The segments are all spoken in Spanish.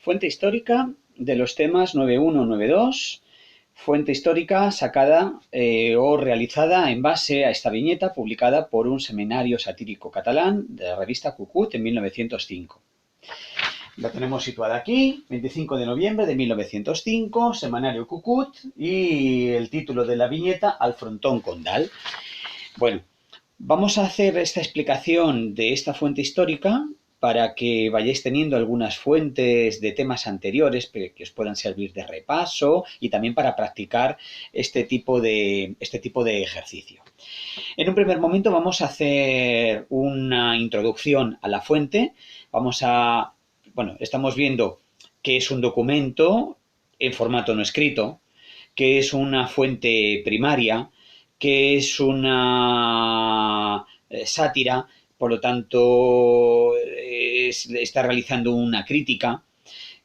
Fuente histórica de los temas 9.1-9.2, fuente histórica sacada o realizada en base a esta viñeta publicada por un semanario satírico catalán de la revista Cucut en 1905. La tenemos situada aquí, 25 de noviembre de 1905, semanario Cucut, y el título de la viñeta, Al frontón condal. Bueno, vamos a hacer esta explicación de esta fuente histórica para que vayáis teniendo algunas fuentes de temas anteriores que os puedan servir de repaso y también para practicar este tipo de ejercicio. En un primer momento vamos a hacer una introducción a la fuente. Estamos viendo que es un documento en formato no escrito, que es una fuente primaria, que es una sátira, por lo tanto está realizando una crítica,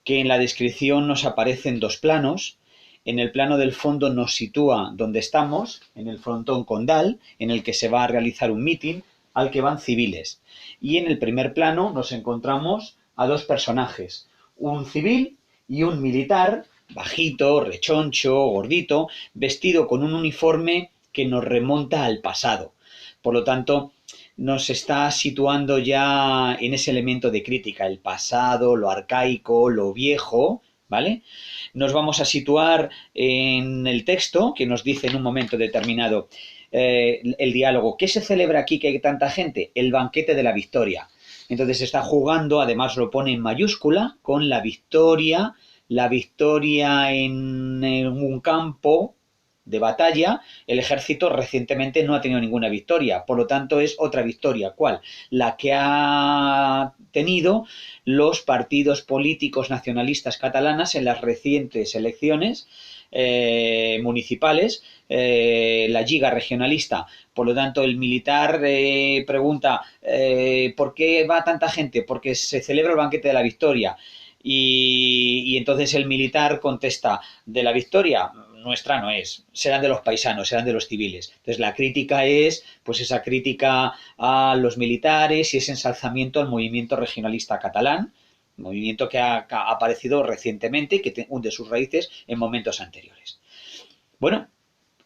que en la descripción nos aparecen dos planos. En el plano del fondo nos sitúa donde estamos, en el frontón condal, en el que se va a realizar un mitin al que van civiles. Y en el primer plano nos encontramos a dos personajes, un civil y un militar, bajito, rechoncho, gordito, vestido con un uniforme que nos remonta al pasado. Por lo tanto, nos está situando ya en ese elemento de crítica, el pasado, lo arcaico, lo viejo, ¿vale? Nos vamos a situar en el texto que nos dice en un momento determinado el diálogo. ¿Qué se celebra aquí que hay tanta gente? El banquete de la victoria. Entonces está jugando, además lo pone en mayúscula, con la victoria en un campo de batalla. El ejército recientemente no ha tenido ninguna victoria, por lo tanto es otra victoria. ¿Cuál? La que ha tenido los partidos políticos nacionalistas catalanas en las recientes elecciones municipales, la Lliga regionalista. Por lo tanto, el militar pregunta ¿por qué va tanta gente? Porque se celebra el banquete de la victoria. Y entonces el militar contesta, de la victoria nuestra no es, serán de los paisanos, serán de los civiles. Entonces la crítica es, pues esa crítica a los militares y ese ensalzamiento al movimiento regionalista catalán, movimiento que ha aparecido recientemente y que hunde sus raíces en momentos anteriores. Bueno,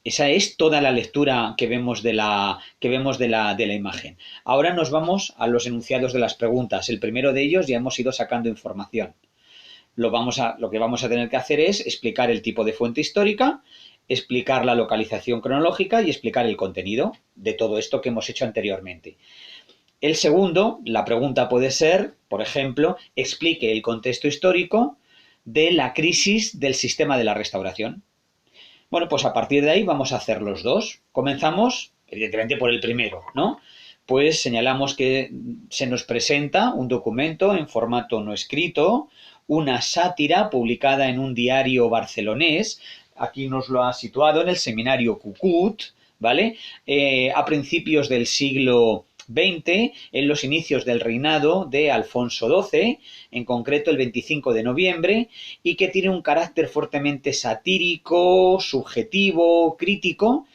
esa es toda la lectura que vemos de la imagen. Ahora nos vamos a los enunciados de las preguntas. El primero de ellos ya hemos ido sacando información. Lo que vamos a tener que hacer es explicar el tipo de fuente histórica, explicar la localización cronológica y explicar el contenido de todo esto que hemos hecho anteriormente. El segundo, la pregunta puede ser, por ejemplo, explique el contexto histórico de la crisis del sistema de la Restauración. Bueno, pues a partir de ahí vamos a hacer los dos. Comenzamos, evidentemente, por el primero, ¿no? Pues señalamos que se nos presenta un documento en formato no escrito, una sátira publicada en un diario barcelonés. Aquí nos lo ha situado en el semanario Cucut, ¿vale? A principios del siglo XX, en los inicios del reinado de Alfonso XII, en concreto el 25 de noviembre, y que tiene un carácter fuertemente satírico, subjetivo, crítico,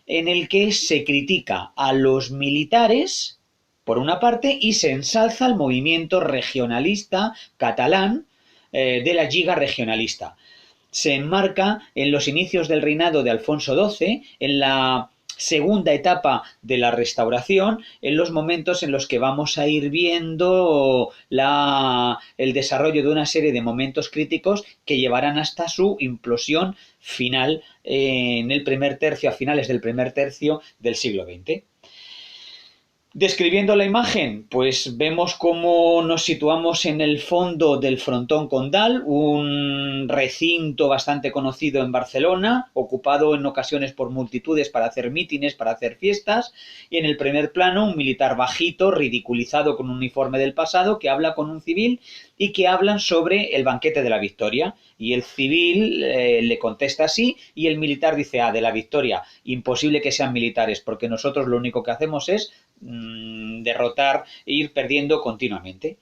en el que se critica a los militares, por una parte, y se ensalza al movimiento regionalista catalán de la Lliga regionalista. Se enmarca en los inicios del reinado de Alfonso XII, en la segunda etapa de la Restauración, en los momentos en los que vamos a ir viendo el desarrollo de una serie de momentos críticos que llevarán hasta su implosión final en el primer tercio, a finales del primer tercio del siglo XX. Describiendo la imagen, pues vemos cómo nos situamos en el fondo del frontón condal, un recinto bastante conocido en Barcelona, ocupado en ocasiones por multitudes para hacer mítines, para hacer fiestas, y en el primer plano un militar bajito, ridiculizado con un uniforme del pasado, que habla con un civil y que hablan sobre el banquete de la victoria. Y el civil le contesta así y el militar dice, de la victoria, imposible que sean militares porque nosotros lo único que hacemos es derrotar e ir perdiendo continuamente.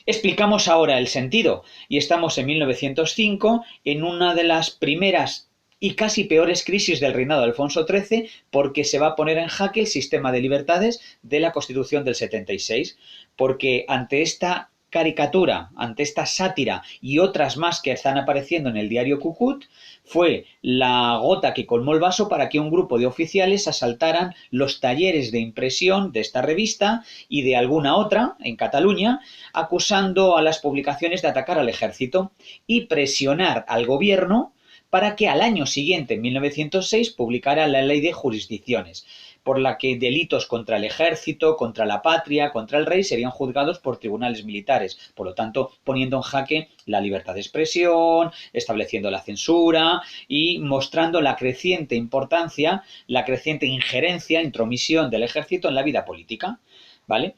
Explicamos ahora el sentido y estamos en 1905 en una de las primeras y casi peores crisis del reinado de Alfonso XIII porque se va a poner en jaque el sistema de libertades de la Constitución del 76, porque ante esta caricatura, ante esta sátira y otras más que están apareciendo en el diario Cucut, fue la gota que colmó el vaso para que un grupo de oficiales asaltaran los talleres de impresión de esta revista y de alguna otra en Cataluña, acusando a las publicaciones de atacar al ejército y presionar al gobierno para que al año siguiente, en 1906, publicara la Ley de Jurisdicciones, por la que delitos contra el ejército, contra la patria, contra el rey, serían juzgados por tribunales militares, por lo tanto, poniendo en jaque la libertad de expresión, estableciendo la censura y mostrando la creciente importancia, la creciente injerencia, intromisión del ejército en la vida política, ¿vale?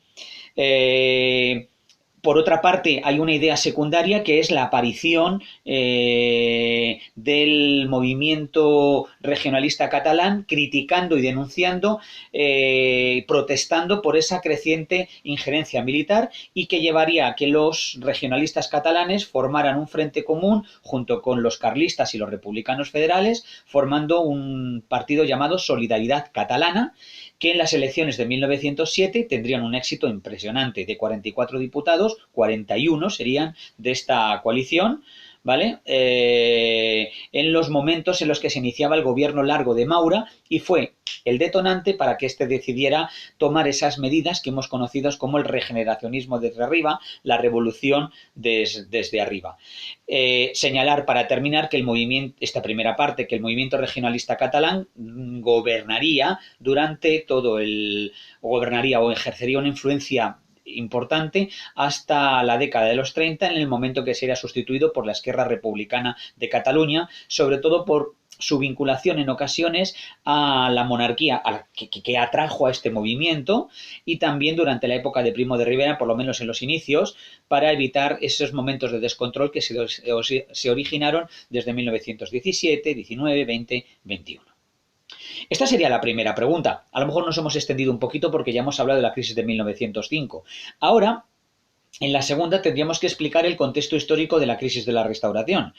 Por otra parte, hay una idea secundaria que es la aparición del movimiento regionalista catalán criticando y denunciando, protestando por esa creciente injerencia militar y que llevaría a que los regionalistas catalanes formaran un frente común junto con los carlistas y los republicanos federales, formando un partido llamado Solidaridad Catalana, que en las elecciones de 1907 tendrían un éxito impresionante. De 44 diputados, 41 serían de esta coalición, ¿vale? En los momentos en los que se iniciaba el gobierno largo de Maura y fue el detonante para que éste decidiera tomar esas medidas que hemos conocido como el regeneracionismo desde arriba, la revolución desde arriba. Señalar para terminar que el movimiento, esta primera parte, que el movimiento regionalista catalán gobernaría durante todo el, gobernaría o ejercería una influencia importante hasta la década de los 30, en el momento que sería sustituido por la Esquerra Republicana de Cataluña, sobre todo por su vinculación en ocasiones a la monarquía que atrajo a este movimiento y también durante la época de Primo de Rivera, por lo menos en los inicios, para evitar esos momentos de descontrol que se originaron desde 1917, 19, 20, 21. Esta sería la primera pregunta. A lo mejor nos hemos extendido un poquito porque ya hemos hablado de la crisis de 1905. Ahora, en la segunda tendríamos que explicar el contexto histórico de la crisis de la Restauración.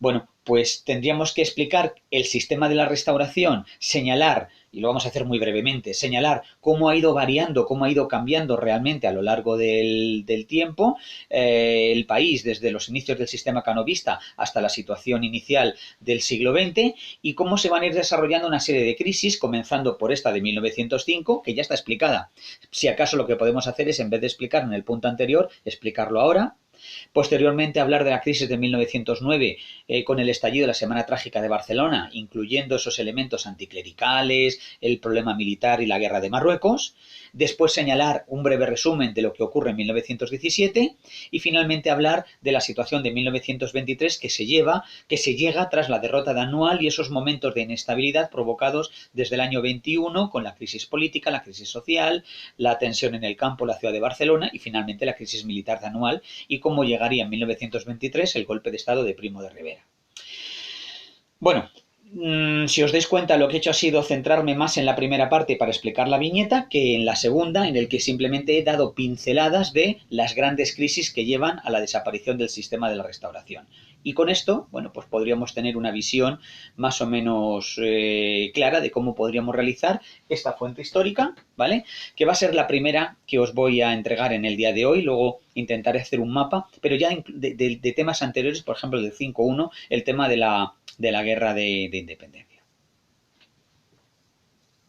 Bueno, pues tendríamos que explicar el sistema de la Restauración, señalar, y lo vamos a hacer muy brevemente, señalar cómo ha ido variando, cómo ha ido cambiando realmente a lo largo del tiempo el país desde los inicios del sistema canovista hasta la situación inicial del siglo XX y cómo se van a ir desarrollando una serie de crisis, comenzando por esta de 1905, que ya está explicada. Si acaso lo que podemos hacer es, en vez de explicar en el punto anterior, explicarlo ahora. Posteriormente hablar de la crisis de 1909 con el estallido de la Semana Trágica de Barcelona, incluyendo esos elementos anticlericales, el problema militar y la guerra de Marruecos. Después señalar un breve resumen de lo que ocurre en 1917 y finalmente hablar de la situación de 1923 que se llega tras la derrota de Anual y esos momentos de inestabilidad provocados desde el año 21 con la crisis política, la crisis social, la tensión en el campo, la ciudad de Barcelona y finalmente la crisis militar de Anual y cómo llegaría en 1923 el golpe de estado de Primo de Rivera. Bueno, si os dais cuenta, lo que he hecho ha sido centrarme más en la primera parte para explicar la viñeta que en la segunda, en el que simplemente he dado pinceladas de las grandes crisis que llevan a la desaparición del sistema de la Restauración. Y con esto, bueno, pues podríamos tener una visión más o menos clara de cómo podríamos realizar esta fuente histórica, ¿vale? Que va a ser la primera que os voy a entregar en el día de hoy, luego intentaré hacer un mapa, pero ya de temas anteriores, por ejemplo, del 5.1, el tema de la guerra de independencia.